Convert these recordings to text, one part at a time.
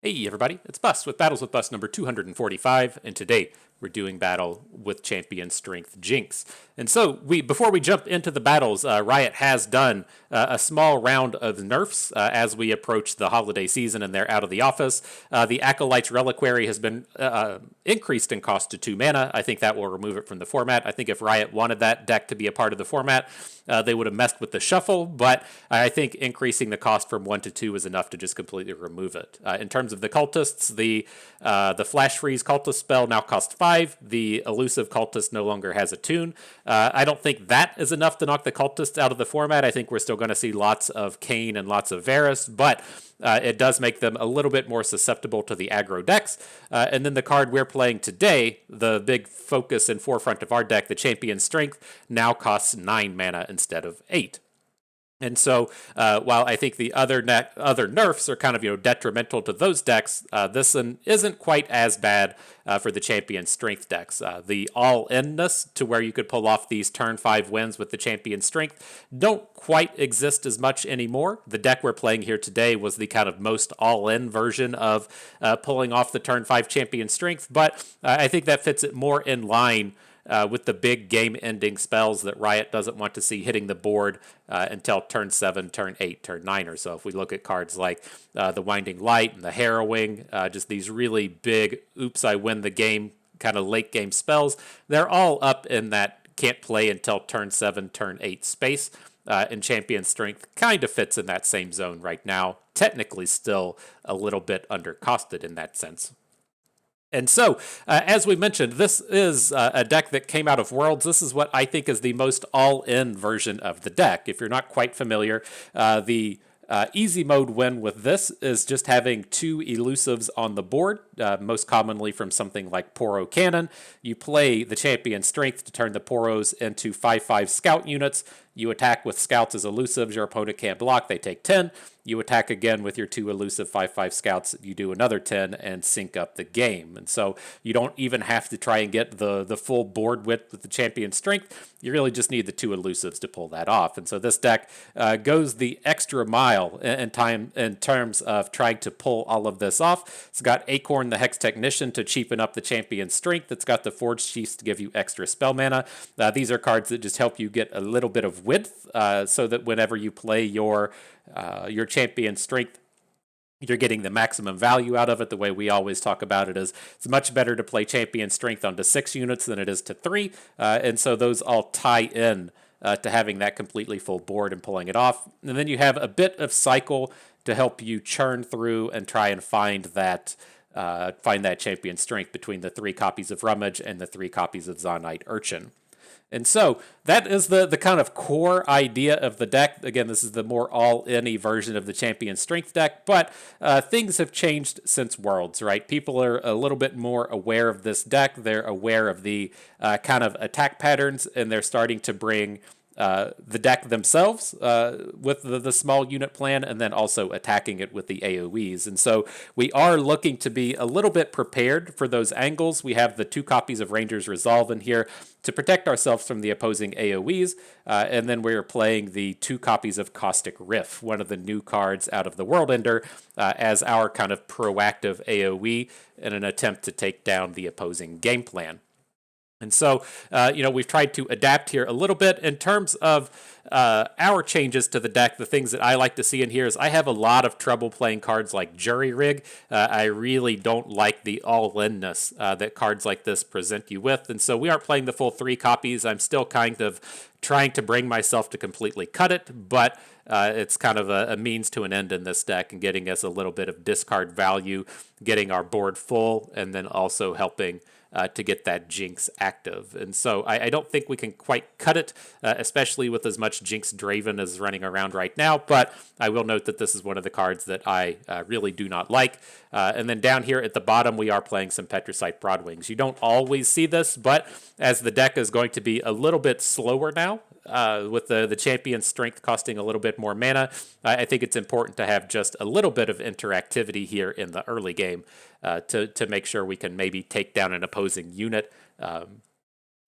Hey everybody, it's Bus with Battles with Bus number 245, and today we're doing battle with champion strength Jinx. And so before we jump into the battles, Riot has done a small round of nerfs as we approach the holiday season and they're out of the office. The Acolyte's Reliquary has been increased in cost to 2 mana. I think that will remove it from the format. I think if Riot wanted that deck to be a part of the format, they would have messed with the shuffle, but I think increasing the cost from 1 to 2 is enough to just completely remove it. In terms of the cultists, the Flash Freeze cultist spell now costs 5. The Elusive cultist no longer has a tune. I don't think that is enough to knock the cultists out of the format. I think we're still going to see lots of Kayn and lots of Varus, but it does make them a little bit more susceptible to the aggro decks. And then the card we're playing today, the big focus and forefront of our deck, the Champion Strength, now costs 9 mana instead of 8. And so, while I think the other nerfs are kind of detrimental to those decks, this one isn't quite as bad for the champion strength decks. The all-inness to where you could pull off these turn 5 wins with the champion strength don't quite exist as much anymore. The deck we're playing here today was the kind of most all-in version of pulling off the turn 5 champion strength, but I think that fits it more in line with the big game-ending spells that Riot doesn't want to see hitting the board until turn 7, turn 8, turn 9 or so. If we look at cards like the Winding Light and the Harrowing, just these really big, oops, I win the game kind of late-game spells, they're all up in that can't play until turn 7, turn 8 space. And Champion Strength kind of fits in that same zone right now. Technically still a little bit undercosted in that sense. And so, as we mentioned, this is a deck that came out of Worlds. This is what I think is the most all-in version of the deck. If you're not quite familiar, the easy mode win with this is just having 2 elusives on the board, most commonly from something like Poro Cannon. You play the Champion Strength to turn the Poros into 5/5 scout units. You attack with scouts as elusives. Your opponent can't block. They take 10. You attack again with your 2 elusive 5/5 scouts. You do another 10 and sync up the game. And so you don't even have to try and get the full board width with the champion strength. You really just need the 2 elusives to pull that off. And so this deck goes the extra mile in terms of trying to pull all of this off. It's got Acorn the Hex Technician to cheapen up the champion strength. It's got the Forged Chiefs to give you extra spell mana. These are cards that just help you get a little bit of width so that whenever you play your champion strength, you're getting the maximum value out of it. The way we always talk about it is it's much better to play champion strength onto 6 units than it is to 3. And so those all tie in to having that completely full board and pulling it off. And then you have a bit of cycle to help you churn through and try and find that champion strength between the 3 copies of Rummage and the 3 copies of Zonite Urchin. And so that is the kind of core idea of the deck. Again, this is the more all-in-y version of the Champion Strength deck, but things have changed since Worlds, right? People are a little bit more aware of this deck. They're aware of the kind of attack patterns, and they're starting to bring the deck themselves with the small unit plan, and then also attacking it with the AoEs. And so we are looking to be a little bit prepared for those angles. We have the 2 copies of Ranger's Resolve in here to protect ourselves from the opposing AoEs, and then we're playing the 2 copies of Caustic Riff, one of the new cards out of the World Ender, as our kind of proactive AoE in an attempt to take down the opposing game plan. And so, we've tried to adapt here a little bit in terms of our changes to the deck. The things that I like to see in here is I have a lot of trouble playing cards like Jury Rig. I really don't like the all-inness that cards like this present you with. And so we aren't playing the full 3 copies. I'm still kind of trying to bring myself to completely cut it, but it's kind of a means to an end in this deck and getting us a little bit of discard value, getting our board full, and then also helping to get that Jinx active. And so I don't think we can quite cut it, especially with as much Jinx Draven as running around right now, but I will note that this is one of the cards that I really do not like. And then down here at the bottom, we are playing some Petricite Broadwings. You don't always see this, but as the deck is going to be a little bit slower now, with the champion strength costing a little bit more mana, I think it's important to have just a little bit of interactivity here in the early game to make sure we can maybe take down an opposing unit,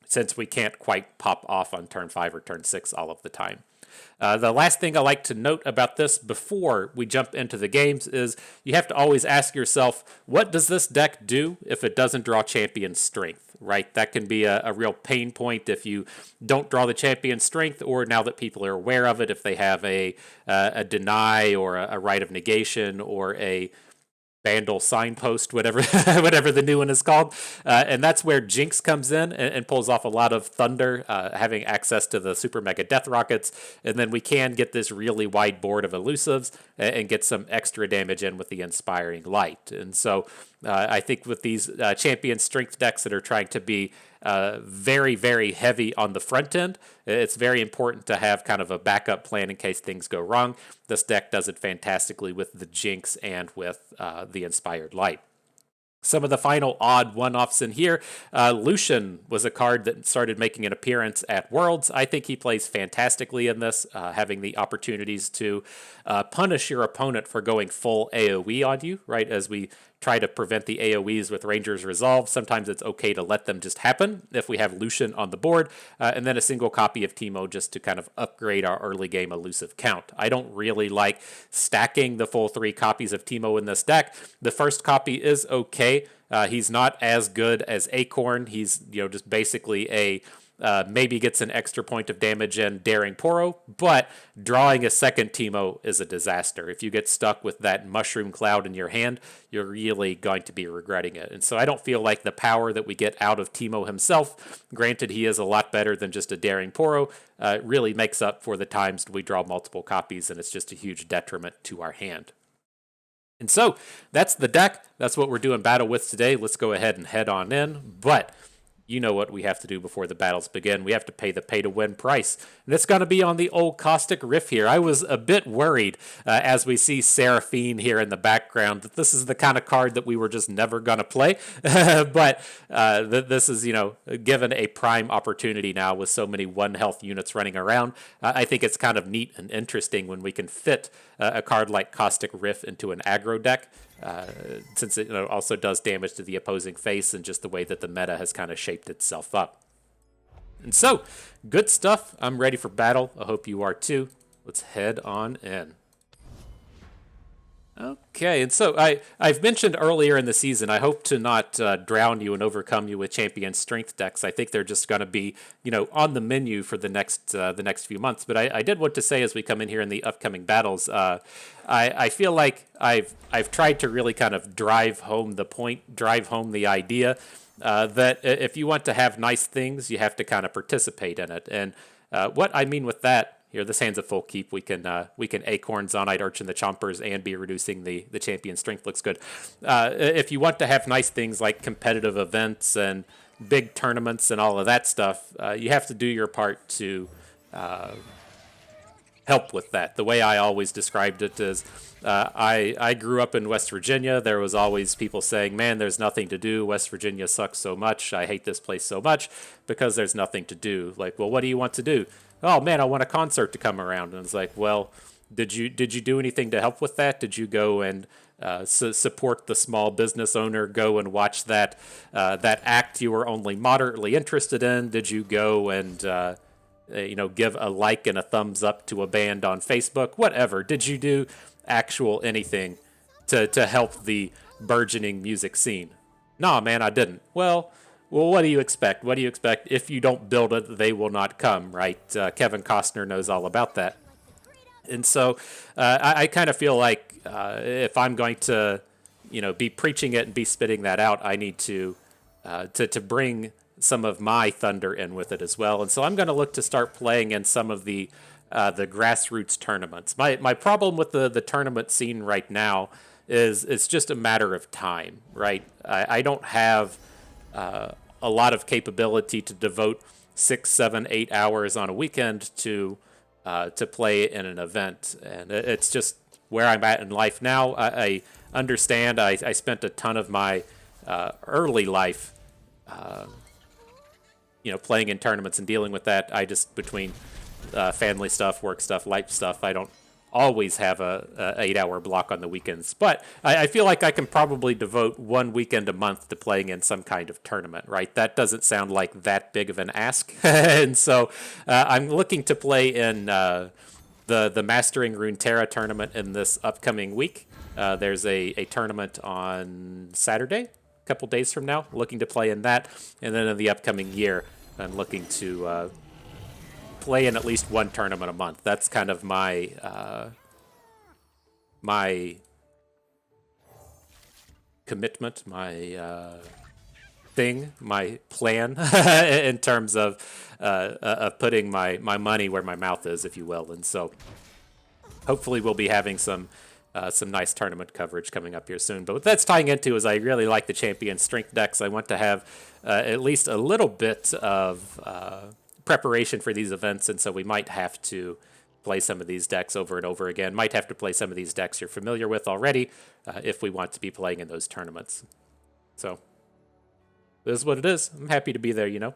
since we can't quite pop off on turn 5 or turn 6 all of the time. The last thing I like to note about this before we jump into the games is you have to always ask yourself, what does this deck do if it doesn't draw champion strength, right? That can be a real pain point if you don't draw the champion strength, or now that people are aware of it, if they have a deny or a rite of negation or a Vandal signpost, whatever whatever the new one is called, and that's where Jinx comes in and pulls off a lot of thunder, having access to the super mega death rockets, and then we can get this really wide board of elusives and get some extra damage in with the inspiring light. And so I think with these champion strength decks that are trying to be very, very heavy on the front end, it's very important to have kind of a backup plan in case things go wrong. This deck does it fantastically with the Jinx and with the Inspired Light. Some of the final odd one-offs in here. Lucian was a card that started making an appearance at Worlds. I think he plays fantastically in this, having the opportunities to punish your opponent for going full AoE on you, right? As we try to prevent the AoEs with Ranger's Resolve, sometimes it's okay to let them just happen if we have Lucian on the board, and then a single copy of Teemo just to kind of upgrade our early game elusive count. I don't really like stacking the full 3 copies of Teemo in this deck. The first copy is okay. He's not as good as Acorn. He's just basically a maybe gets an extra point of damage in Daring Poro, but drawing a second Teemo is a disaster. If you get stuck with that mushroom cloud in your hand, you're really going to be regretting it. And so I don't feel like the power that we get out of Teemo himself, granted he is a lot better than just a Daring Poro, really makes up for the times we draw multiple copies and it's just a huge detriment to our hand. And so that's the deck. That's what we're doing battle with today. Let's go ahead and head on in. But you know what we have to do before the battles begin. We have to pay the pay-to-win price. And it's going to be on the old Caustic Riff here. I was a bit worried as we see Seraphine here in the background that this is the kind of card that we were just never going to play. But this is, given a prime opportunity now with so many one-health units running around. I think it's kind of neat and interesting when we can fit a card like Caustic Riff into an aggro deck. Since it also does damage to the opposing face and just the way that the meta has kind of shaped itself up. And so, good stuff. I'm ready for battle. I hope you are too. Let's head on in. Okay, and so I've mentioned earlier in the season, I hope to not drown you and overcome you with champion strength decks. I think they're just going to be, on the menu for the next few months. But I did want to say as we come in here in the upcoming battles, I feel like I've tried to really kind of drive home the idea that if you want to have nice things, you have to kind of participate in it. And what I mean with that. Here, this hand's a full keep. We can Acorn, Zonite, Urchin, the Chompers, and be reducing the champion strength. Looks good. If you want to have nice things like competitive events and big tournaments and all of that stuff, you have to do your part to help with that. The way I always described it is I grew up in West Virginia. There was always people saying, man, there's nothing to do. West Virginia sucks so much. I hate this place so much because there's nothing to do. Like, well, what do you want to do? Oh man, I want a concert to come around. And it's like, well, did you do anything to help with that? Did you go and support the small business owner? Go and watch that act you were only moderately interested in? Did you go and give a like and a thumbs up to a band on Facebook? Whatever. Did you do actual anything to help the burgeoning music scene? Nah, man, I didn't. Well, what do you expect? What do you expect? If you don't build it, they will not come, right? Kevin Costner knows all about that. And so I kind of feel like if I'm going to, be preaching it and be spitting that out, I need to bring some of my thunder in with it as well. And so I'm going to look to start playing in some of the grassroots tournaments. My problem with the tournament scene right now is it's just a matter of time, right? I don't have a lot of capability to devote 6, 7, 8 hours on a weekend to play in an event, and it's just where I'm at in life now. I understand. I spent a ton of my early life, playing in tournaments and dealing with that. I just between family stuff, work stuff, life stuff, I don't always have a 8-hour block on the weekends. But I feel like I can probably devote one weekend a month to playing in some kind of tournament, right? That doesn't sound like that big of an ask. And so I'm looking to play in the Mastering Runeterra tournament in this upcoming week. There's a tournament on Saturday, a couple days from now, looking to play in that. And then in the upcoming year, I'm looking to play in at least one tournament a month. That's kind of my my commitment, my thing, my plan in terms of putting my money where my mouth is, if you will. And so hopefully we'll be having some nice tournament coverage coming up here soon. But what that's tying into is I really like the champion strength decks. I want to have at least a little bit of preparation for these events, and so we might have to play some of these decks over and over again. Might have to play some of these decks you're familiar with already if we want to be playing in those tournaments. So this is what it is. I'm happy to be there, you know.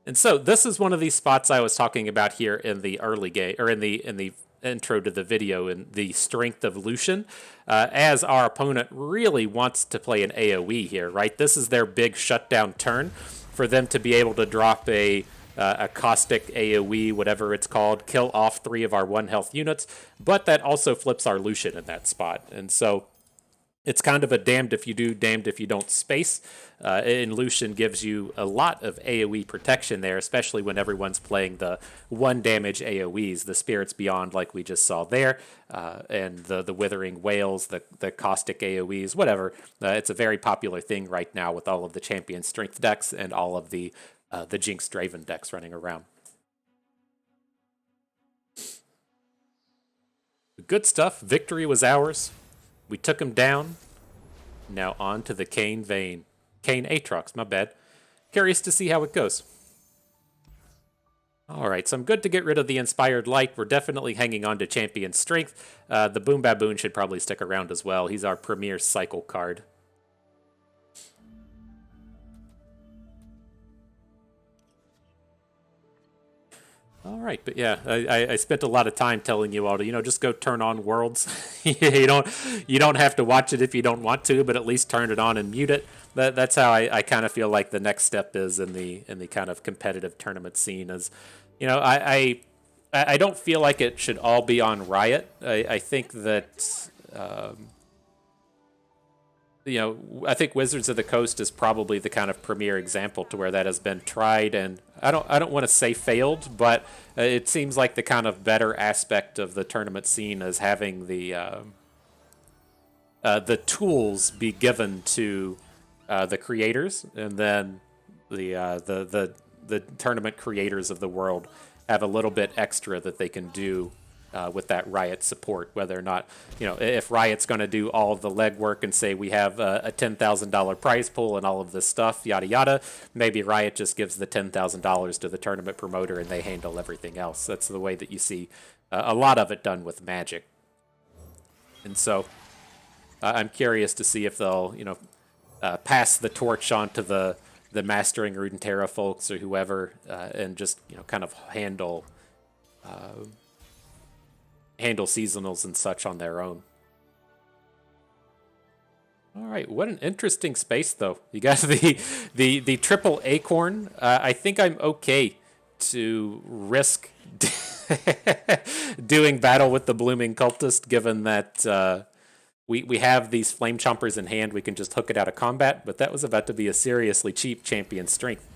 And so this is one of these spots I was talking about here in the early game, or in the intro to the video, in the strength of Lucian, as our opponent really wants to play an AoE here, right? This is their big shutdown turn for them to be able to drop a caustic AoE, whatever it's called, kill off 3 of our 1 health units, but that also flips our Lucian in that spot. And so it's kind of a damned if you do, damned if you don't space. And Lucian gives you a lot of AoE protection there, especially when everyone's playing the 1 damage AoEs, the Spirits Beyond like we just saw there, and the Withering Whales, the Caustic AoEs, whatever. It's a very popular thing right now with all of the champion strength decks and all of the Jinx Draven decks running around. Good stuff. Victory was ours. We took him down. Now on to the Kayn Vayne. Kayn Aatrox, my bad. Curious to see how it goes. Alright, so I'm good to get rid of the Inspired Light. We're definitely hanging on to Champion Strength. The Boom Baboon should probably stick around as well. He's our premier cycle card. All right, but yeah, I spent a lot of time telling you all to, just go turn on Worlds. you don't have to watch it if you don't want to, but at least turn it on and mute it. That's how I kind of feel like the next step is in the kind of competitive tournament scene. Is, I don't feel like it should all be on Riot. I think that. I think Wizards of the Coast is probably the kind of premier example to where that has been tried, and I don't want to say failed, but it seems like the kind of better aspect of the tournament scene is having the tools be given to the creators, and then the tournament creators of the world have a little bit extra that they can do with that Riot support, whether or not, if Riot's going to do all of the legwork and say we have a $10,000 prize pool and all of this stuff, yada yada, maybe Riot just gives the $10,000 to the tournament promoter and they handle everything else. That's the way that you see a lot of it done with Magic. And so I'm curious to see if they'll, pass the torch on to the Mastering Runeterra folks or whoever, and just, kind of handle seasonals and such on their own. All right, what an interesting space, though. You got the triple Acorn. I think I'm okay to risk doing battle with the Blooming Cultist, given that we have these Flame Chompers in hand. We can just hook it out of combat, but that was about to be a seriously cheap champion strength.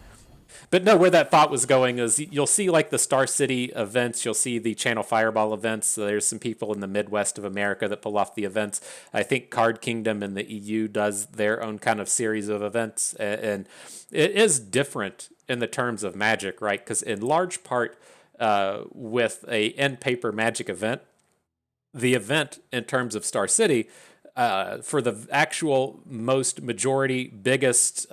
But no, where that thought was going is you'll see like the Star City events, you'll see the Channel Fireball events. So there's some people in the Midwest of America that pull off the events. I think Card Kingdom in the EU does their own kind of series of events. And it is different in the terms of Magic, right? Because in large part with a end paper Magic event, the event in terms of Star City, for the actual most majority, biggest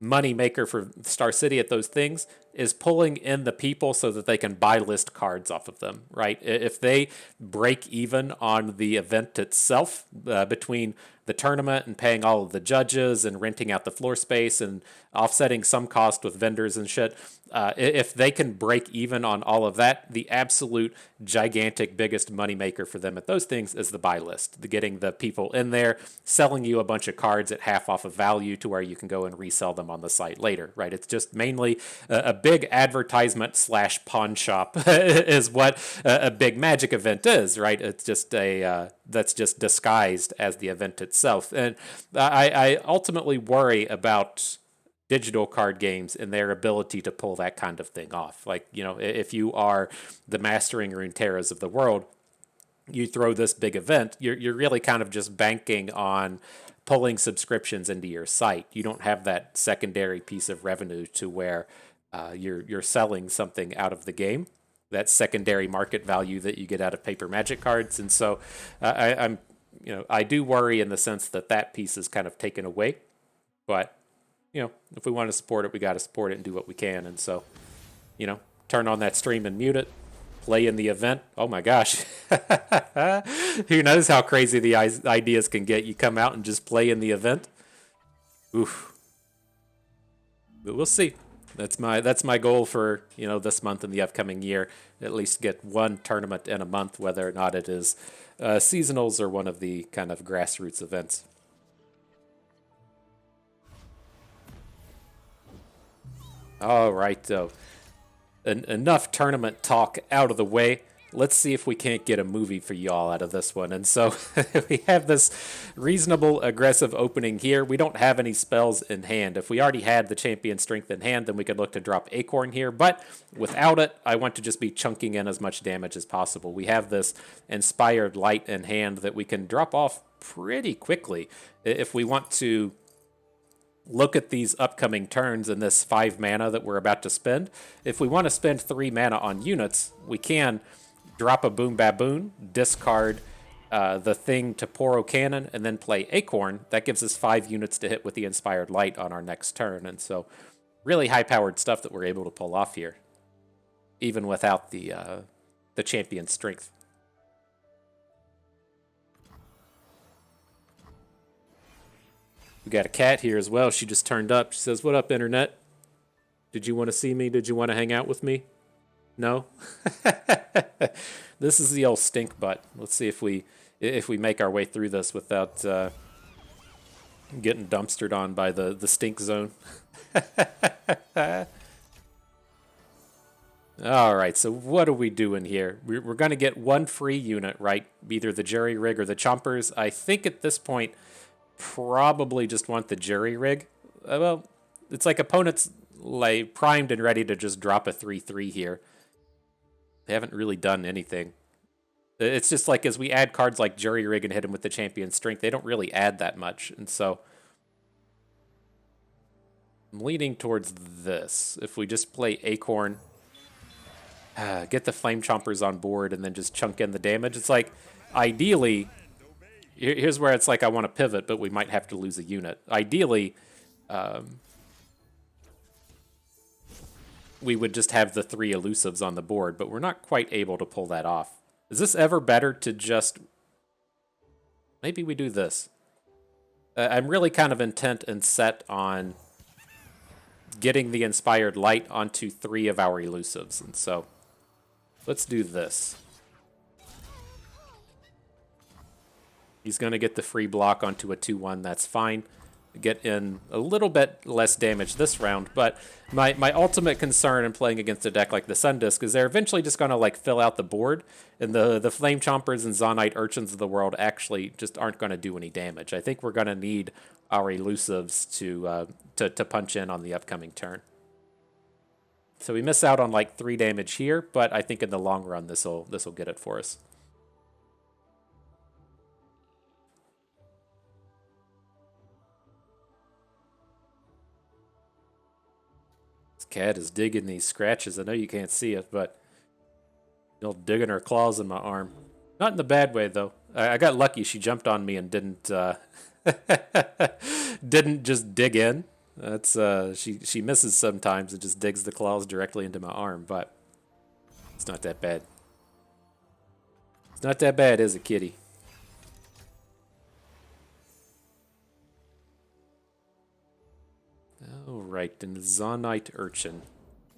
money maker for Star City at those things, is pulling in the people so that they can buy list cards off of them, right? If they break even on the event itself, between the tournament and paying all of the judges and renting out the floor space and offsetting some cost with vendors and shit, if they can break even on all of that, the absolute gigantic biggest moneymaker for them at those things is the buy list. The getting the people in there, selling you a bunch of cards at half off of value to where you can go and resell them on the site later, right? It's just mainly a big advertisement / pawn shop is what a big Magic event is, right? It's just that's just disguised as the event itself. And I ultimately worry about digital card games and their ability to pull that kind of thing off. Like, if you are the Mastering Runeterras of the world, you throw this big event, you're really kind of just banking on pulling subscriptions into your site. You don't have that secondary piece of revenue to where you're selling something out of the game, that secondary market value that you get out of paper Magic cards. And so I do worry in the sense that piece is kind of taken away. But if we want to support it, we got to support it and do what we can. And so, turn on that stream and mute it, play in the event. Oh my gosh. Who knows how crazy the ideas can get. You come out and just play in the event. Oof. But we'll see. That's my goal for, this month and the upcoming year. At least get one tournament in a month, whether or not it is seasonals or one of the kind of grassroots events. All right, though. Enough tournament talk out of the way. Let's see if we can't get a movie for y'all out of this one. And so we have this reasonable aggressive opening here. We don't have any spells in hand. If we already had the Champion Strength in hand, then we could look to drop Acorn here. But without it, I want to just be chunking in as much damage as possible. We have this Inspired Light in hand that we can drop off pretty quickly if we want to look at these upcoming turns and this 5 mana that we're about to spend. If we want to spend 3 mana on units, we can drop a Boom Baboon, discard the thing to Poro Cannon, and then play Acorn. That gives us 5 units to hit with the Inspired Light on our next turn. And so really high-powered stuff that we're able to pull off here, even without the Champion Strength. We got a cat here as well. She just turned up. She says, "What up, internet? Did you want to see me? Did you want to hang out with me? No?" This is the old stink butt. Let's see if we make our way through this without getting dumpstered on by the stink zone. All right, so what are we doing here? We're going to get one free unit, right? Either the Jury Rig or the Chompers. I think at this point, probably just want the Jury Rig. Well, it's like opponents like primed and ready to just drop a 3/3 here. They haven't really done anything. It's just like as we add cards like Jury Rig and hit them with the Champion Strength, they don't really add that much. And so I'm leaning towards this. If we just play Acorn, get the Flame Chompers on board, and then just chunk in the damage. It's like, ideally, here's where it's like I want to pivot, but we might have to lose a unit. Ideally, we would just have the 3 elusives on the board, but we're not quite able to pull that off. Is this ever better to just... Maybe we do this. I'm really kind of intent and set on getting the Inspired Light onto 3 of our elusives, and so let's do this. He's going to get the free block onto a 2/1. That's fine. Get in a little bit less damage this round, but my ultimate concern in playing against a deck like the Sundisk is they're eventually just going to like fill out the board, and the Flame Chompers and Zonite Urchins of the world actually just aren't going to do any damage. I think we're going to need our elusives to punch in on the upcoming turn. So we miss out on like 3 damage here, but I think in the long run this'll get it for us. Cat is digging these scratches. I know you can't see it, but digging her claws in my arm. Not in the bad way, though. I got lucky. She jumped on me and didn't didn't just dig in. That's she misses sometimes and just digs the claws directly into my arm, but it's not that bad. It's not that bad, is it, kitty? All right, and the Zonite Urchin.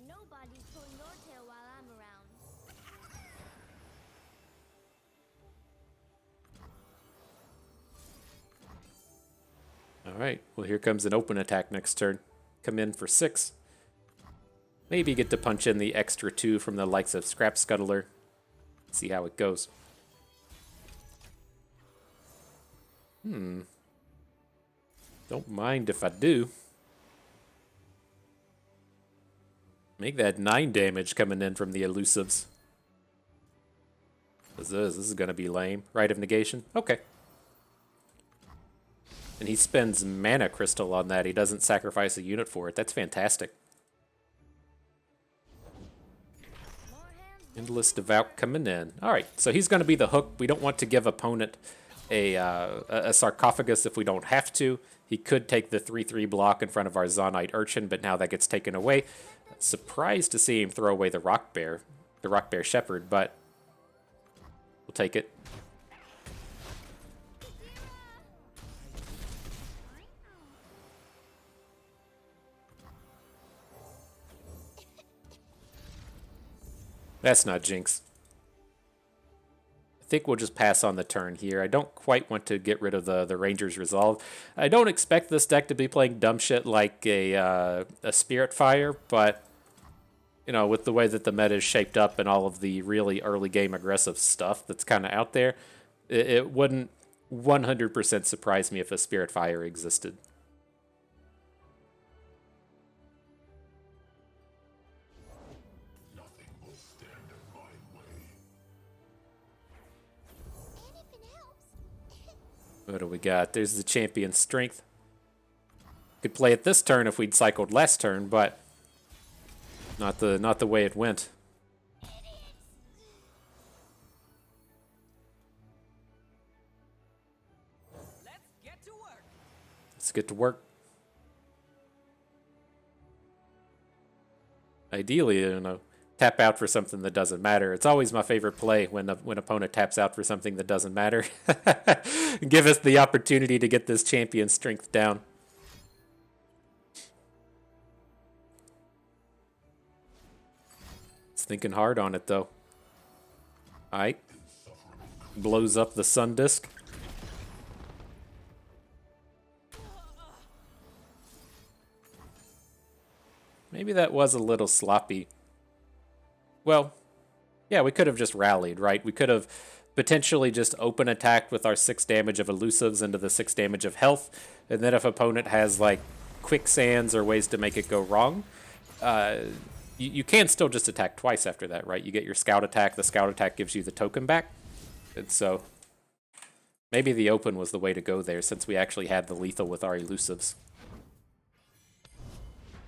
Nobody's pulling your tail while I'm around. All right, well, here comes an open attack next turn. Come in for 6. Maybe get to punch in the extra 2 from the likes of Scrap Scuttler. See how it goes. Don't mind if I do. Make that 9 damage coming in from the elusives. What's this? This is going to be lame. Rite of Negation? Okay. And he spends Mana Crystal on that. He doesn't sacrifice a unit for it. That's fantastic. Endless Devout coming in. All right, so he's going to be the hook. We don't want to give opponent a sarcophagus if we don't have to. He could take the 3/3 block in front of our Zonite Urchin, but now that gets taken away. Surprised to see him throw away the Rock Bear Shepherd, but we'll take it. That's not Jinx. I think we'll just pass on the turn here. I don't quite want to get rid of the Ranger's Resolve. I don't expect this deck to be playing dumb shit like a Spirit Fire, but you know, with the way that the meta is shaped up and all of the really early game aggressive stuff that's kind of out there, it wouldn't 100% surprise me if a Spirit Fire existed. What do we got? There's the Champion Strength. Could play it this turn if we'd cycled last turn, but not the way it went. Let's get to work. Ideally, you know, tap out for something that doesn't matter. It's always my favorite play when opponent taps out for something that doesn't matter. Give us the opportunity to get this Champion Strength down. It's thinking hard on it, though. Alright. Blows up the Sun Disk. Maybe that was a little sloppy. Well, yeah, we could have just rallied, right? We could have potentially just open attacked with our 6 damage of elusives into the 6 damage of health, and then if opponent has like quicksands or ways to make it go wrong, you can still just attack twice after that, right? You get your scout attack, the scout attack gives you the token back, and so maybe the open was the way to go there since we actually had the lethal with our elusives.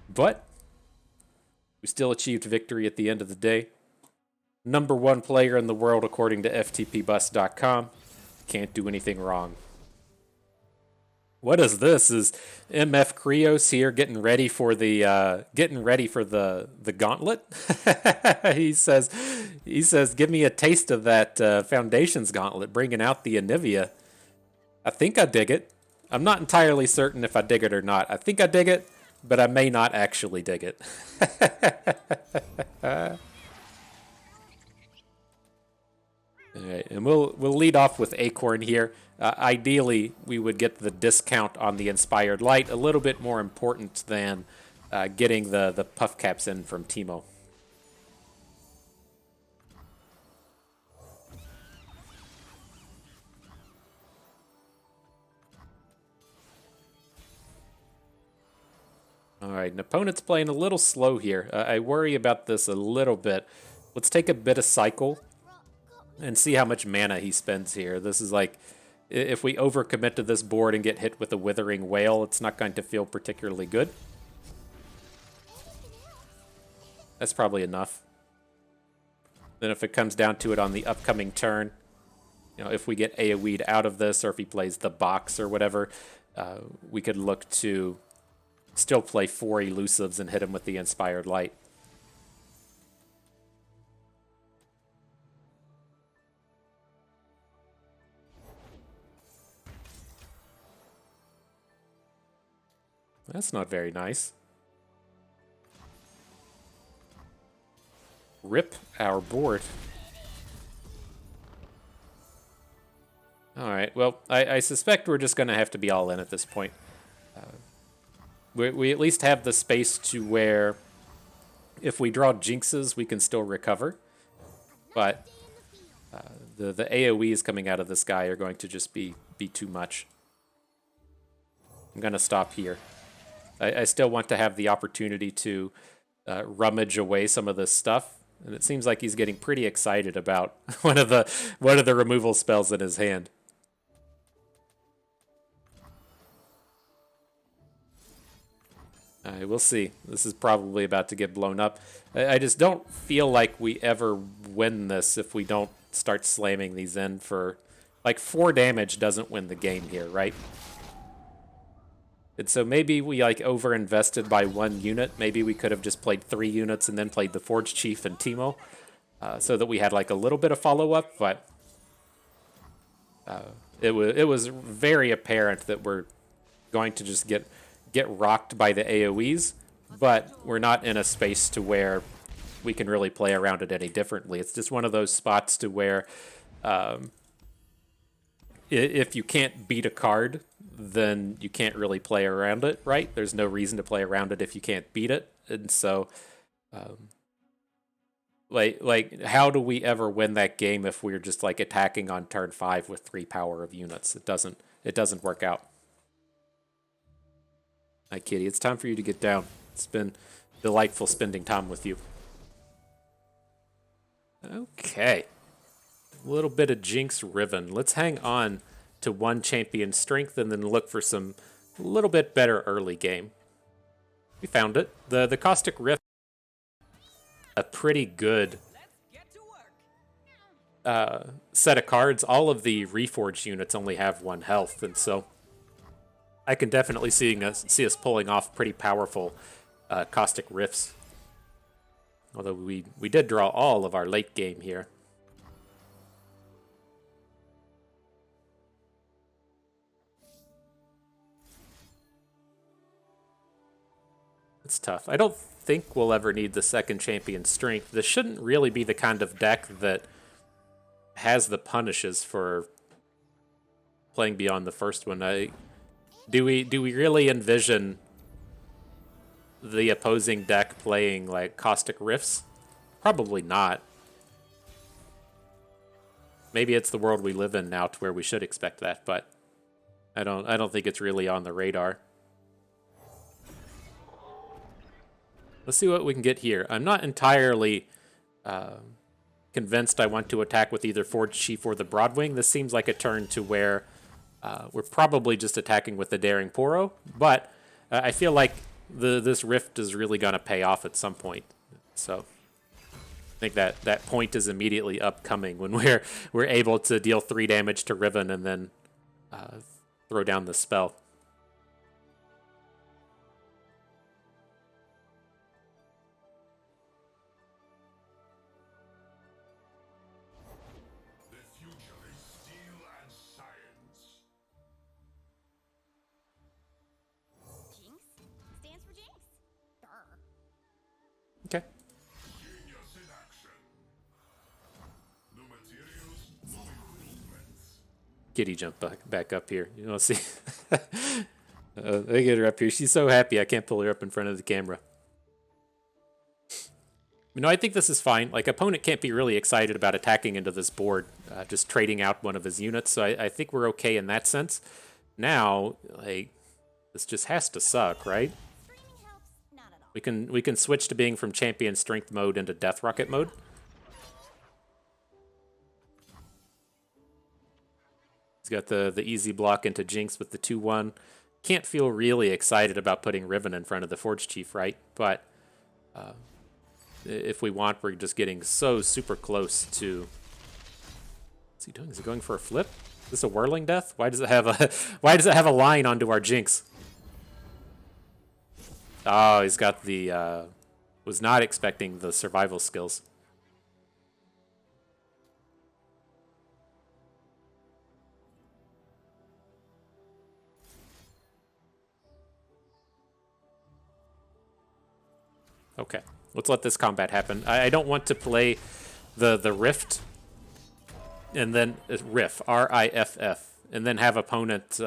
But we still achieved victory at the end of the day. #1 player in the world according to FTPbus.com. Can't do anything wrong. What is this? Is MF Krios here getting ready for the gauntlet? he says, give me a taste of that Foundations gauntlet, bringing out the Anivia. I think I dig it. I'm not entirely certain if I dig it or not. I think I dig it, but I may not actually dig it. All right, and we'll lead off with Acorn here. Ideally, we would get the discount on the Inspired Light, a little bit more important than getting the puff caps in from Teemo. All right, an opponent's playing a little slow here. I worry about this a little bit. Let's take a bit of cycle and see how much mana he spends here. This is like, if we overcommit to this board and get hit with a Withering Wail, it's not going to feel particularly good. That's probably enough. Then if it comes down to it on the upcoming turn, you know, if we get AoE'd out of this, or if he plays the box or whatever, we could look to still play 4 elusives and hit him with the Inspired Light. That's not very nice. Rip our board. Alright, well, I suspect we're just going to have to be all in at this point. We at least have the space to where if we draw Jinxes, we can still recover. But the AoEs coming out of this guy are going to just be too much. I'm going to stop here. I still want to have the opportunity to rummage away some of this stuff. And it seems like he's getting pretty excited about one of the removal spells in his hand. All right, we'll see. This is probably about to get blown up. I just don't feel like we ever win this if we don't start slamming these in for... Like, 4 damage doesn't win the game here, right? And so maybe we, like, over-invested by 1 unit. Maybe we could have just played 3 units and then played the Forge Chief and Teemo. So that we had, like, a little bit of follow-up, but... It was very apparent that we're going to just get rocked by the AoEs, but we're not in a space to where we can really play around it any differently. It's just one of those spots to where if you can't beat a card, then you can't really play around it, right? There's no reason to play around it if you can't beat it. And so like how do we ever win that game if we're just like attacking on turn 5 with 3 power of units? It doesn't work out. Hi, Kitty. It's time for you to get down. It's been delightful spending time with you. Okay. A little bit of Jinx Riven. Let's hang on to 1 champion strength and then look for some little bit better early game. We found it. The Caustic Rift, a pretty good set of cards. All of the Reforged units only have 1 health, and so I can definitely see us pulling off pretty powerful Caustic Rifts. Although we did draw all of our late game here. It's tough. I don't think we'll ever need the 2nd champion strength. This shouldn't really be the kind of deck that has the punishes for playing beyond the first one. Do we really envision the opposing deck playing like Caustic Rifts? Probably not. Maybe it's the world we live in now to where we should expect that, but I don't think it's really on the radar. Let's see what we can get here. I'm not entirely convinced I want to attack with either Forge Chief or the Broadwing. This seems like a turn to where we're probably just attacking with the Daring Poro, but I feel like this Rift is really going to pay off at some point. So I think that point is immediately upcoming when we're able to deal 3 damage to Riven and then throw down the spell. Okay. Kitty jump back up here. You know, see. They get her up here. She's so happy I can't pull her up in front of the camera. You know, I think this is fine. Like, opponent can't be really excited about attacking into this board, just trading out one of his units. So I think we're okay in that sense. Now, like, this just has to suck, right? We can switch to being from champion strength mode into death rocket mode. He's got the easy block into Jinx with the 2-1. Can't feel really excited about putting Riven in front of the Forge Chief, right? But if we want, we're just getting so super close to... What's he doing? Is he going for a flip? Is this a whirling death? Why does it have a line onto our Jinx? Oh, he's got the, was not expecting the survival skills. Okay, let's let this combat happen. I don't want to play the Rift and then Riff, R-I-F-F, and then have opponent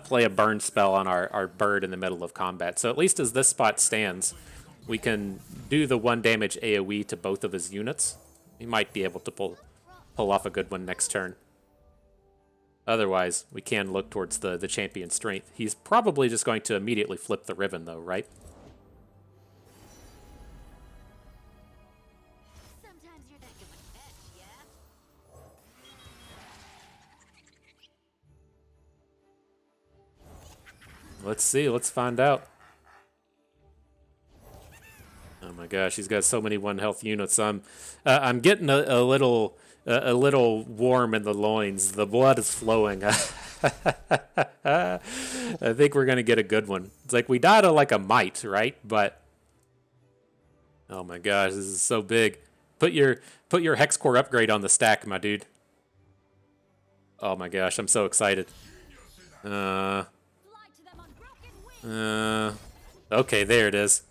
play a burn spell on our bird in the middle of combat. So at least as this spot stands, we can do the 1 damage AoE to both of his units. He might be able to pull off a good one next turn. Otherwise, we can look towards the champion strength. He's probably just going to immediately flip the Riven, though, right? Sometimes you're that good with pets, yeah? Let's see. Let's find out. Oh my gosh, he's got so many 1 health units. I'm getting a little warm in the loins. The blood is flowing. I think we're gonna get a good one. It's like we died like a mite, right? But oh my gosh, this is so big. Put your hex core upgrade on the stack, my dude. Oh my gosh, I'm so excited. Fly to them on broken wings. Okay, there it is.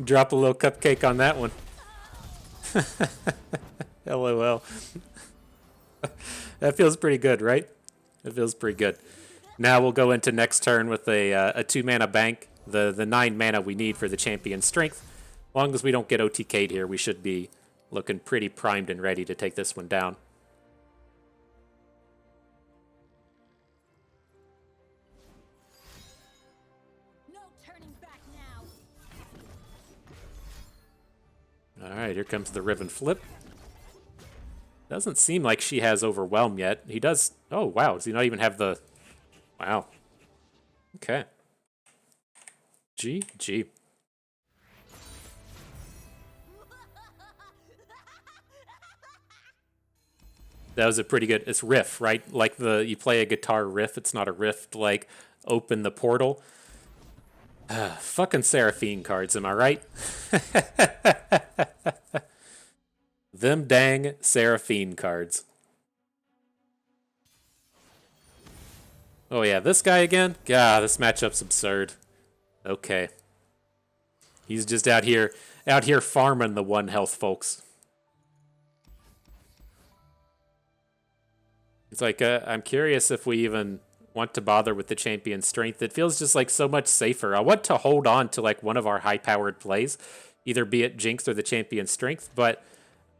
Drop a little cupcake on that one. LOL. That feels pretty good, right? It feels pretty good. Now we'll go into next turn with a 2 mana bank, the 9 mana we need for the champion strength. As long as we don't get OTK'd here, we should be looking pretty primed and ready to take this one down. No turning back now. All right, here comes the Riven flip. Doesn't seem like she has Overwhelm yet. He does. Oh, wow. Does he not even have the... Wow. Okay. GG. That was a pretty good... It's riff, right? Like you play a guitar riff. It's not a riff, like open the portal. Fucking Seraphine cards, am I right? Them dang Seraphine cards. Oh yeah, this guy again? God, this matchup's absurd. Okay. He's just out here farming the 1 health, folks. It's like, I'm curious if we even want to bother with the champion strength. It feels just like so much safer. I want to hold on to like one of our high-powered plays, either be it Jinx or the champion strength, but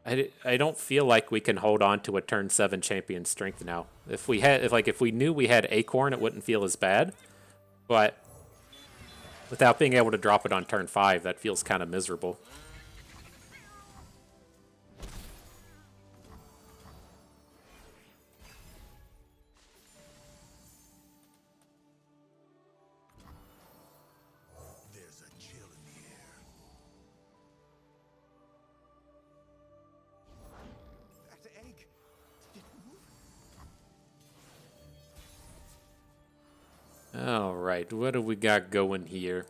I don't feel like we can hold on to a turn 7 champion strength now. If we knew we had Acorn, it wouldn't feel as bad, but without being able to drop it on turn 5, that feels kind of miserable. All right, what do we got going here?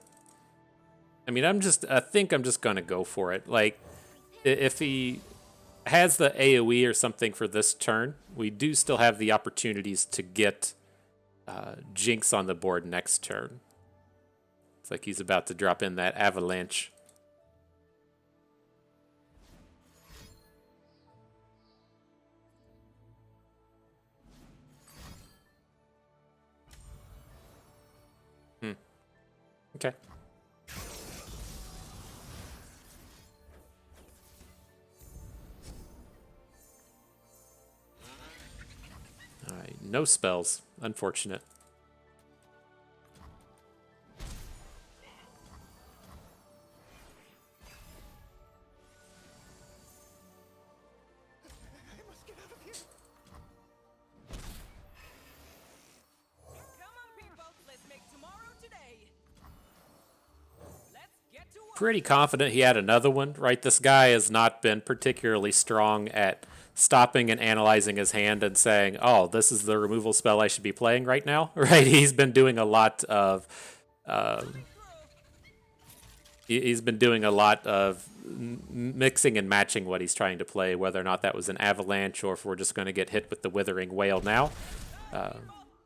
I mean, I think I'm just gonna go for it. Like, if he has the AoE or something for this turn, we do still have the opportunities to get Jinx on the board next turn. It's like he's about to drop in that avalanche. Okay. All right, no spells. Unfortunate. Come on, people, let's make tomorrow today. Let's get to pretty confident he had another one, right? This guy has not been particularly strong at stopping and analyzing his hand and saying, oh, this is the removal spell I should be playing right now, right? He's been doing a lot of... he's been doing a lot of mixing and matching what he's trying to play, whether or not that was an avalanche or if we're just going to get hit with the Withering Wail now.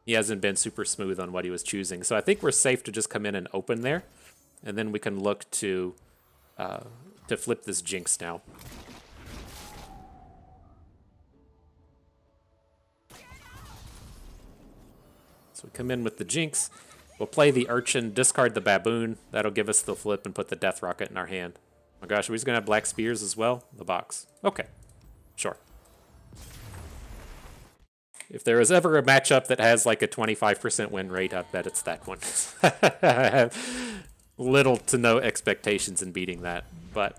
He hasn't been super smooth on what he was choosing. So I think we're safe to just come in and open there. And then we can look to flip this Jinx now. So we come in with the Jinx. We'll play the Urchin, discard the Baboon. That'll give us the flip and put the Death Rocket in our hand. Oh my gosh, are we just going to have Black Spears as well? The box. Okay, sure. If there is ever a matchup that has like a 25% win rate, I bet it's that one. I have little to no expectations in beating that, but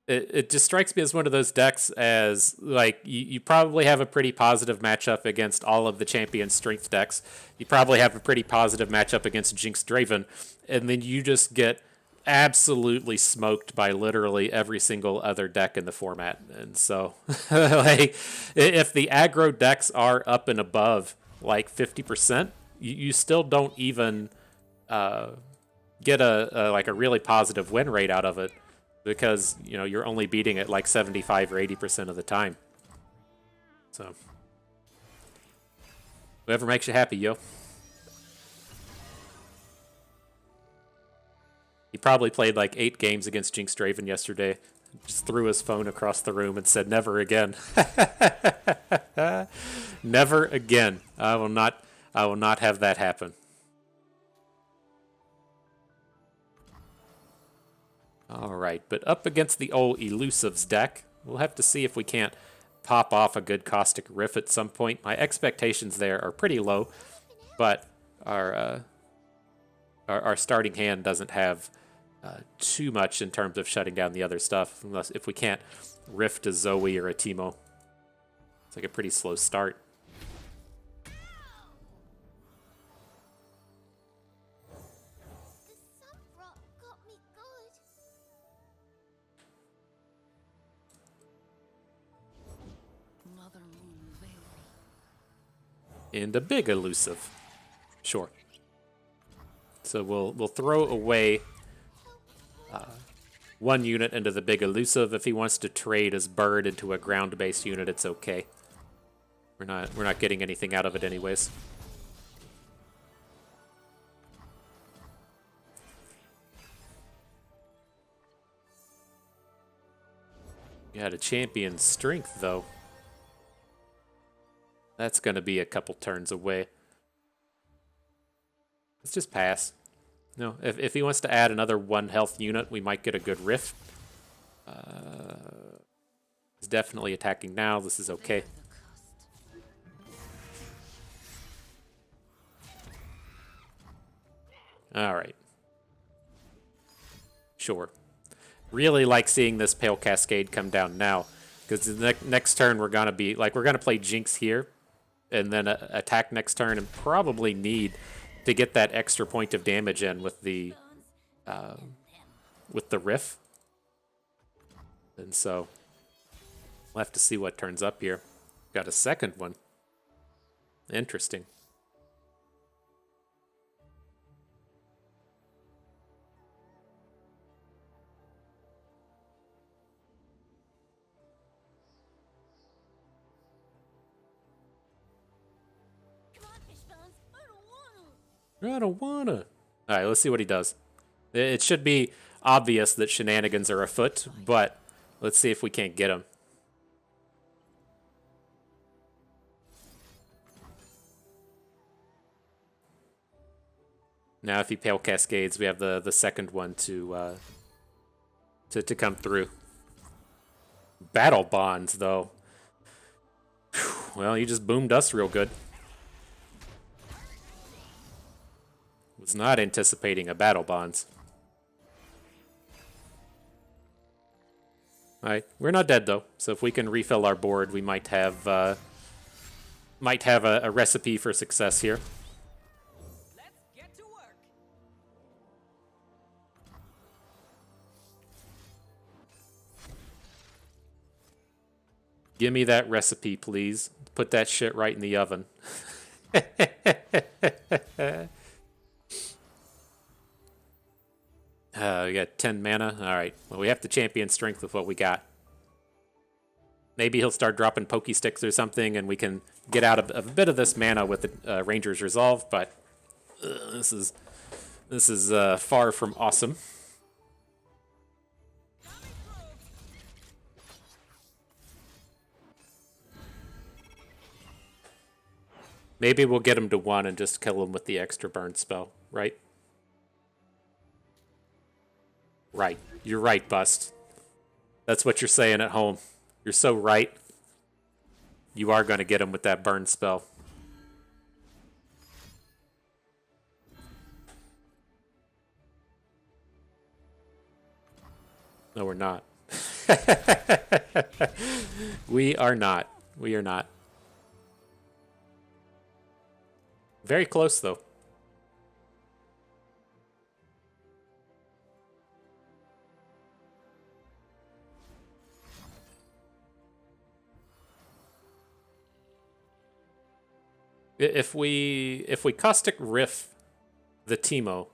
it just strikes me as one of those decks as, like, you probably have a pretty positive matchup against all of the champion strength decks. You probably have a pretty positive matchup against Jinx Draven, and then you just get absolutely smoked by literally every single other deck in the format. And so, like, if the aggro decks are up and above, like, 50%, you still don't even get a really positive win rate out of it. Because, you know, you're only beating it like 75 or 80% of the time. So, whatever makes you happy, yo. He probably played like 8 games against Jinx Draven yesterday. Just threw his phone across the room and said, never again. Never again. I will not have that happen. Alright, but up against the old Elusives deck, we'll have to see if we can't pop off a good Caustic Riff at some point. My expectations there are pretty low, but our starting hand doesn't have too much in terms of shutting down the other stuff, unless if we can't Rift a Zoe or a Teemo. It's like a pretty slow start. And a big elusive. Sure. So we'll throw away one unit into the big elusive. If he wants to trade his bird into a ground-based unit, it's okay. We're not getting anything out of it anyways. Got a champion strength though. That's going to be a couple turns away. Let's just pass. No, if he wants to add another 1 health unit, we might get a good rift. He's definitely attacking now. This is okay. Alright. Sure. Really like seeing this Pale Cascade come down now. Because the next turn we're going to play Jinx here. And then attack next turn and probably need to get that extra point of damage in with the riff. And so we'll have to see what turns up here. Got a second one. Interesting. I don't wanna. Alright, let's see what he does. It should be obvious that shenanigans are afoot, but let's see if we can't get him. Now if he Pale Cascades, we have the second one to come through. Battle Bonds, though. Whew, well, he just boomed us real good. Was not anticipating a Battle Bonds. Alright, we're not dead though, so if we can refill our board, we might have a recipe for success here. Let's get to work. Give me that recipe, please. Put that shit right in the oven. We got 10 mana. All right. Well, we have to champion strength with what we got. Maybe he'll start dropping pokey sticks or something, and we can get out of a bit of this mana with the Ranger's Resolve. But this is far from awesome. Maybe we'll get him to 1 and just kill him with the extra burn spell, right? Right. You're right, Bust. That's what you're saying at home. You're so right. You are going to get him with that burn spell. No, we're not. We are not. We are not. Very close, though. If we caustic riff the Teemo,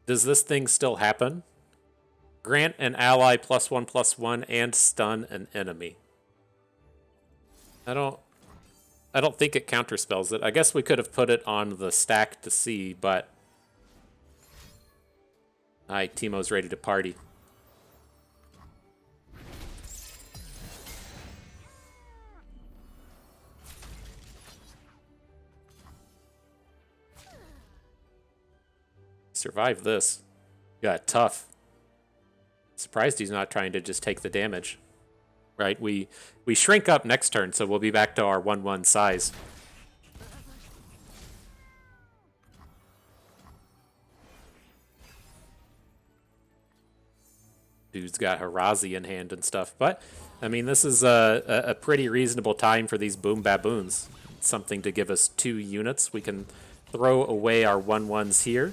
does this thing still happen? Grant an ally +1/+1 and stun an enemy. I don't think it counterspells it. I guess we could have put it on the stack to see, but alright, Teemo's ready to party. Survive this. Got tough. Surprised he's not trying to just take the damage. Right, we shrink up next turn, so we'll be back to our 1/1 size. Dude's got Harazi in hand and stuff, but I mean, this is a pretty reasonable time for these Boom Baboons. It's something to give us 2 units. We can throw away our 1/1s here,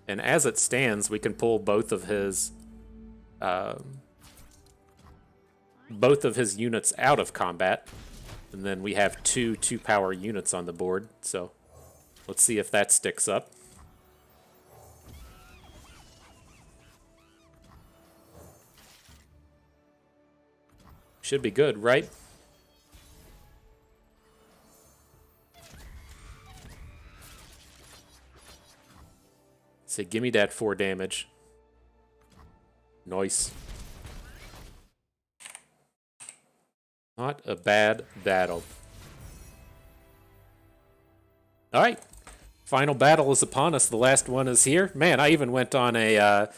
and as it stands, we can pull both of his units out of combat, and then we have 2 power units on the board. So let's see if that sticks up. Should be good, right? Say, give me that 4 damage. Nice. Not a bad battle. All right. Final battle is upon us. The last one is here. Man, I even went on a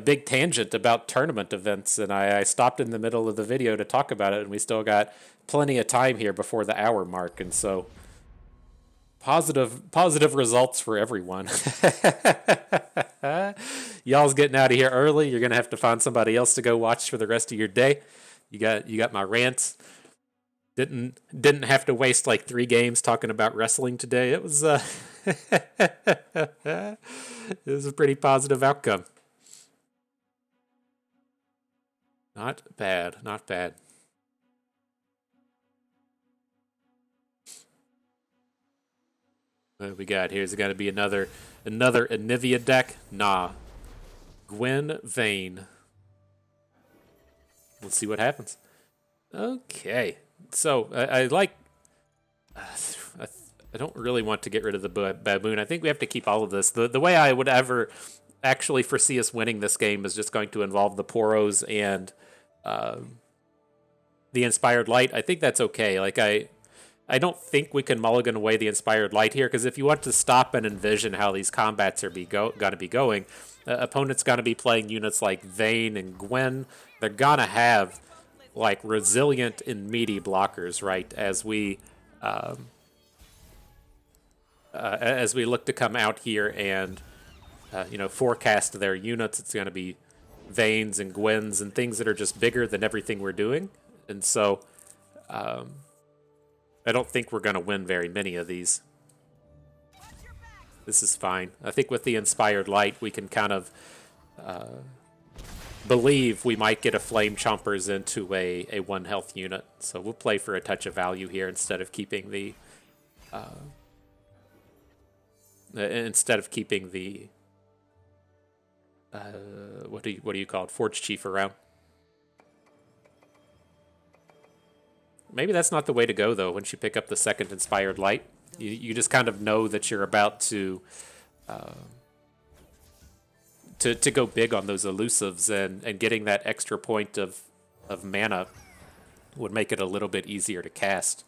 big tangent about tournament events, and I stopped in the middle of the video to talk about it, and we still got plenty of time here before the hour mark, and so positive results for everyone. Y'all's getting out of here early. You're gonna have to find somebody else to go watch for the rest of your day. You got my rants. Didn't have to waste like 3 games talking about wrestling today. It was it was a pretty positive outcome. Not bad, not bad. What do we got here? Is it got to be another Anivia deck? Nah. Gwen Vayne. Let's see what happens. Okay. So, I like... I don't really want to get rid of the baboon. I think we have to keep all of this. The way I would ever actually foresee us winning this game is just going to involve the Poros and the Inspired Light. I think that's okay. Like, I don't think we can mulligan away the Inspired Light here, because if you want to stop and envision how these combats are going to be going, opponent's going to be playing units like Vayne and Gwen. They're going to have like resilient and meaty blockers, right? As we look to come out here and forecast their units, it's going to be Vaynes and Gwens and things that are just bigger than everything we're doing, and so I don't think we're going to win very many of these. This is fine. I think with the Inspired Light, we can kind of believe we might get a Flame Chompers into a 1 health unit. So we'll play for a touch of value here instead of keeping the what do you call it, Forge Chief around. Maybe that's not the way to go though. Once you pick up the second Inspired Light, you just kind of know that you're about to go big on those elusives, and getting that extra point of mana would make it a little bit easier to cast.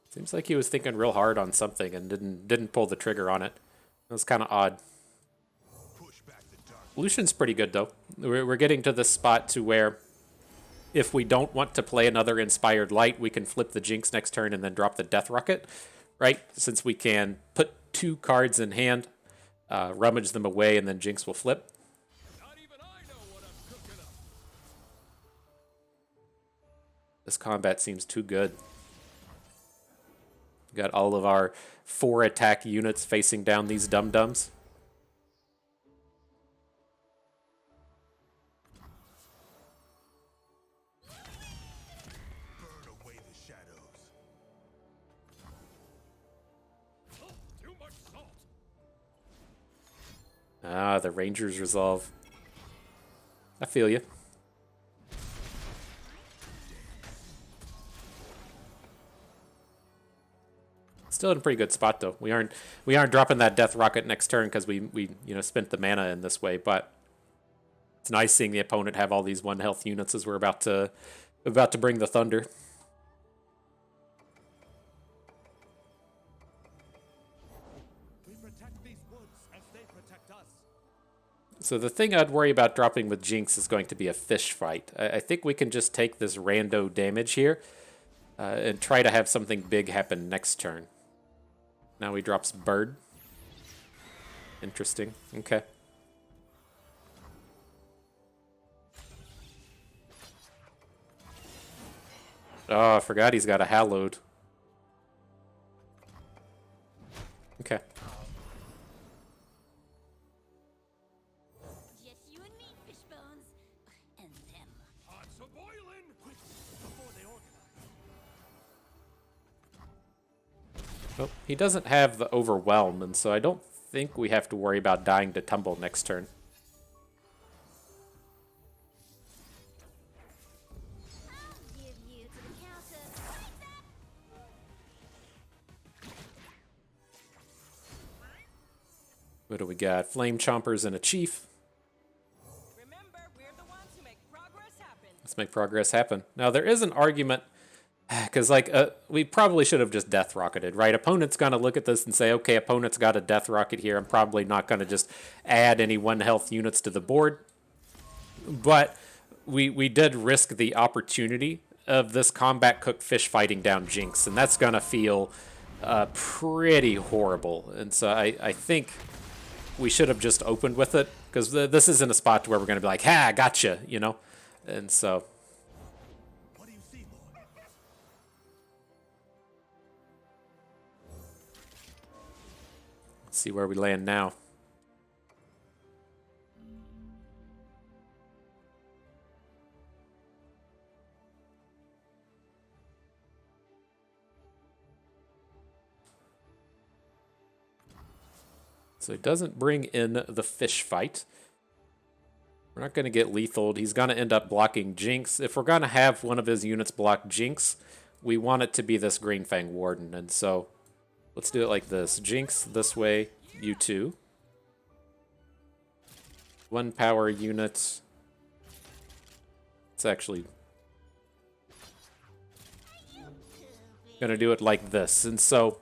Seems like he was thinking real hard on something and didn't pull the trigger on it. That was kind of odd. Lucian's pretty good though. We're getting to this spot to where if we don't want to play another Inspired Light, we can flip the Jinx next turn and then drop the Death Rocket, right? Since we can put 2 cards in hand, rummage them away, and then Jinx will flip. This combat seems too good. Got all of our 4 attack units facing down these dum-dums. Burn away the shadows. Too much salt. Ah, the Rangers resolve. I feel you. Still in a pretty good spot though. We aren't dropping that Death Rocket next turn because we spent the mana in this way, but it's nice seeing the opponent have all these 1 health units as we're about to bring the Thunder. We protect these woods as they protect us. So the thing I'd worry about dropping with Jinx is going to be a fish fight. I think we can just take this rando damage here and try to have something big happen next turn. Now he drops Bird. Interesting. Okay. Oh, I forgot he's got a Hallowed. Okay. Just you and me, Fishbones. And them. Pots are boiling. Quick, before they organize. Well, he doesn't have the Overwhelm, and so I don't think we have to worry about dying to Tumble next turn. I'll give you to the counter. What do we got? Flame Chompers and a Chief. Remember, we're the ones who make progress happen. Let's make progress happen. Now, there is an argument, because we probably should have just Death Rocketed, right? Opponent's going to look at this and say, okay, opponent's got a Death Rocket here. I'm probably not going to just add any 1 health units to the board. But we did risk the opportunity of this Combat Cook fish fighting down Jinx, and that's going to feel pretty horrible. And so I think we should have just opened with it, because this isn't a spot where we're going to be like, ha, gotcha, you know? And so... What do you see, boy? let's see where we land now. So he doesn't bring in the fish fight. We're not going to get lethaled. He's going to end up blocking Jinx. If we're going to have one of his units block Jinx, we want it to be this Green Fang Warden. And so let's do it like this. Jinx this way, you two. 1 power unit. It's actually going to do it like this. And so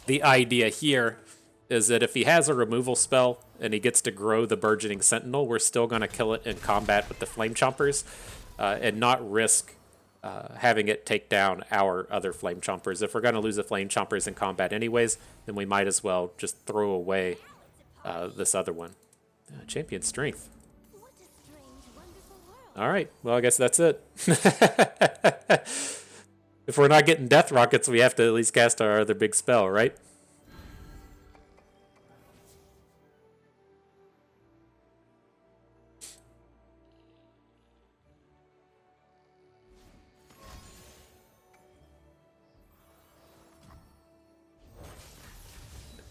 the idea here is that if he has a removal spell and he gets to grow the Burgeoning Sentinel, we're still going to kill it in combat with the Flame Chompers and not risk having it take down our other Flame Chompers. If we're going to lose the Flame Chompers in combat anyways, then we might as well just throw away this other one. Champion Strength. What a strange, wonderful world. All right, well, I guess that's it. If we're not getting Death Rockets, we have to at least cast our other big spell, right?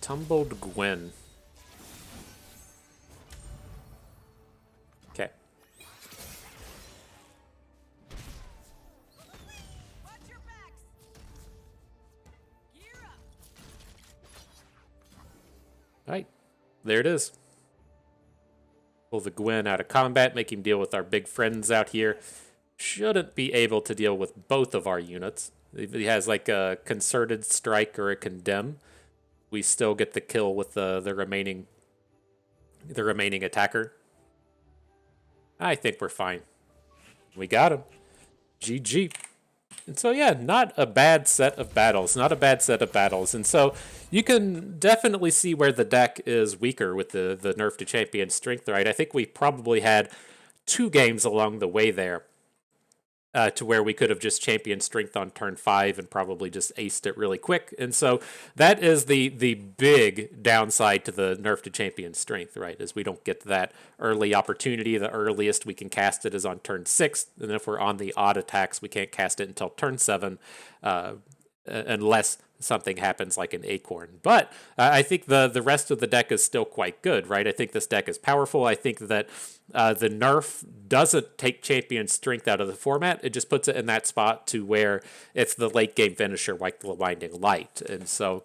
Tumbled Gwen. Okay. Watch your backs. Gear up. All right, there it is. Pull the Gwen out of combat, make him deal with our big friends out here. Shouldn't be able to deal with both of our units. If he has like a concerted strike or a condemn, we still get the kill with the remaining attacker. I think we're fine. We got him. GG. And so, yeah, not a bad set of battles. Not a bad set of battles. And so you can definitely see where the deck is weaker with the nerf to champion strength, right? I think we probably had 2 games along the way there to where we could have just championed strength on turn 5 and probably just aced it really quick. And so that is the big downside to the nerf to champion strength, right? Is we don't get that early opportunity. The earliest we can cast it is on turn 6. And if we're on the odd attacks, we can't cast it until turn 7 unless something happens like an acorn. But I think the rest of the deck is still quite good, right? I think this deck is powerful. I think that the nerf doesn't take champion strength out of the format. It just puts it in that spot to where it's the late game finisher like the Winding Light. And so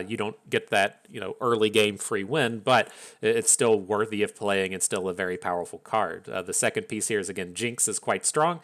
you don't get that, early game free win, but it's still worthy of playing and still a very powerful card. The second piece here is, again, Jinx is quite strong.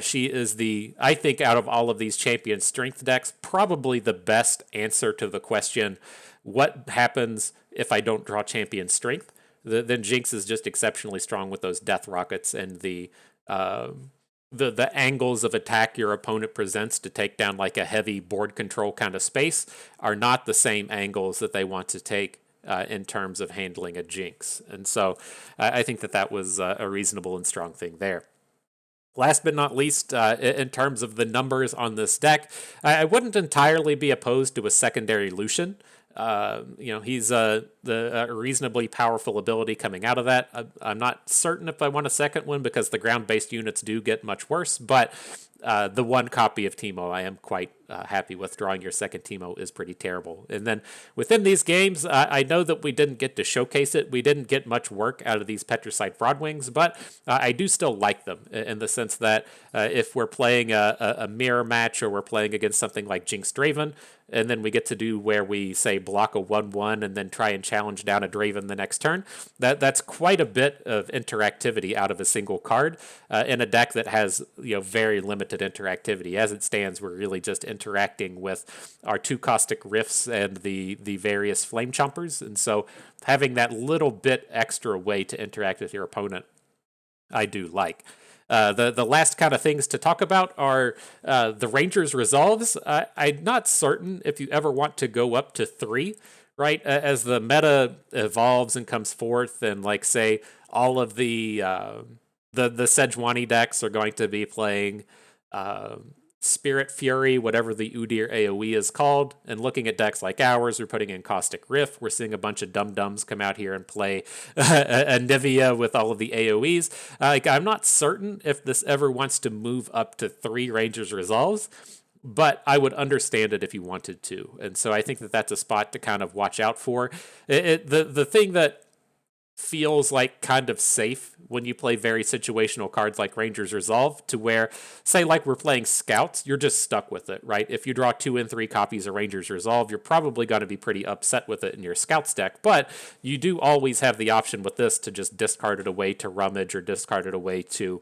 She is I think out of all of these champion strength decks, probably the best answer to the question, what happens if I don't draw champion strength? Then Jinx is just exceptionally strong with those death rockets and the angles of attack your opponent presents to take down like a heavy board control kind of space are not the same angles that they want to take in terms of handling a Jinx. And so I think that was a reasonable and strong thing there. Last but not least, in terms of the numbers on this deck, I wouldn't entirely be opposed to a secondary Lucian. He's a reasonably powerful ability coming out of that. I'm not certain if I want a second one because the ground-based units do get much worse, but the one copy of Teemo I am quite happy with. Drawing your second Teemo is pretty terrible. And then within these games, I know that we didn't get to showcase it. We didn't get much work out of these Petricite Broadwings, but I do still like them in the sense that if we're playing a mirror match or we're playing against something like Jinx Draven, and then we get to do where we, say, block a 1/1 and then try and challenge down a Draven the next turn, that's quite a bit of interactivity out of a single card in a deck that has very limited interactivity. As it stands, we're really just interacting with our 2 Caustic Rifts and the various Flame Chompers, and so having that little bit extra way to interact with your opponent, I do like. The last kind of things to talk about are the Ranger's Resolves. I'm not certain if you ever want to go up to 3, right? As the meta evolves and comes forth, and like say all of the Sejuani decks are going to be playing Spirit Fury, whatever the Udyr AoE is called, and looking at decks like ours, we're putting in Caustic Rift. We're seeing a bunch of dum-dums come out here and play a Nivea with all of the AoEs. I'm not certain if this ever wants to move up to 3 Ranger's Resolves, but I would understand it if you wanted to. And so I think that that's a spot to kind of watch out for. The thing that feels like kind of safe when you play very situational cards like Ranger's Resolve, to where, say, like we're playing Scouts, you're just stuck with it, right? If you draw 2 and 3 copies of Ranger's Resolve, you're probably going to be pretty upset with it in your Scouts deck, but you do always have the option with this to just discard it away to Rummage or discard it away to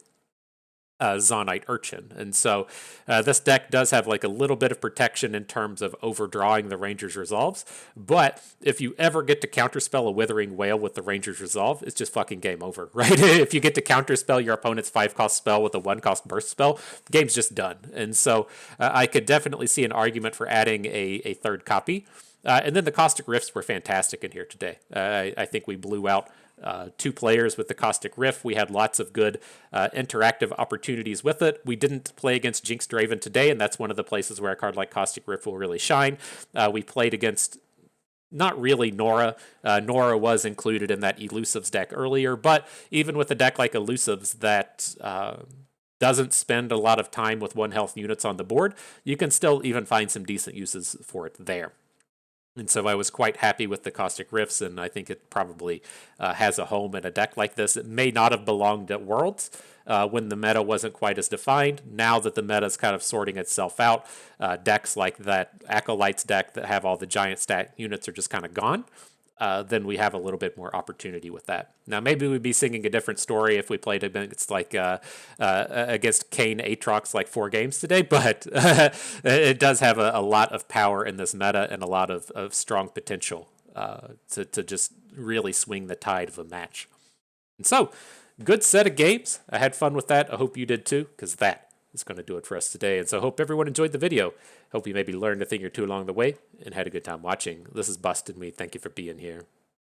Zonite Urchin. And so this deck does have like a little bit of protection in terms of overdrawing the Ranger's Resolves, but if you ever get to counterspell a Withering Wail with the Ranger's Resolve, it's just fucking game over, right? If you get to counterspell your opponent's 5-cost spell with a 1-cost burst spell, game's just done. And so I could definitely see an argument for adding a third copy. And then the Caustic Rifts were fantastic in here today. I think we blew out 2 players with the Caustic Rift. We had lots of good interactive opportunities with it. We didn't play against Jinx Draven today, and that's one of the places where a card like Caustic Rift will really shine. We played against not really Nora. Nora was included in that Elusives deck earlier, but even with a deck like Elusives that doesn't spend a lot of time with 1 health units on the board, you can still even find some decent uses for it there. And so I was quite happy with the Caustic Rifts, and I think it probably has a home in a deck like this. It may not have belonged at Worlds when the meta wasn't quite as defined. Now that the meta is kind of sorting itself out, decks like that Acolytes deck that have all the giant stat units are just kind of gone. Then we have a little bit more opportunity with that. Now, maybe we'd be singing a different story if we played against like against Kane Aatrox like 4 games today, but it does have a lot of power in this meta and a lot of strong potential to just really swing the tide of a match. And so, good set of games. I had fun with that. I hope you did too, because that is going to do it for us today. And so I hope everyone enjoyed the video. Hope you maybe learned a thing or two along the way and had a good time watching. This is Busted Me. Thank you for being here.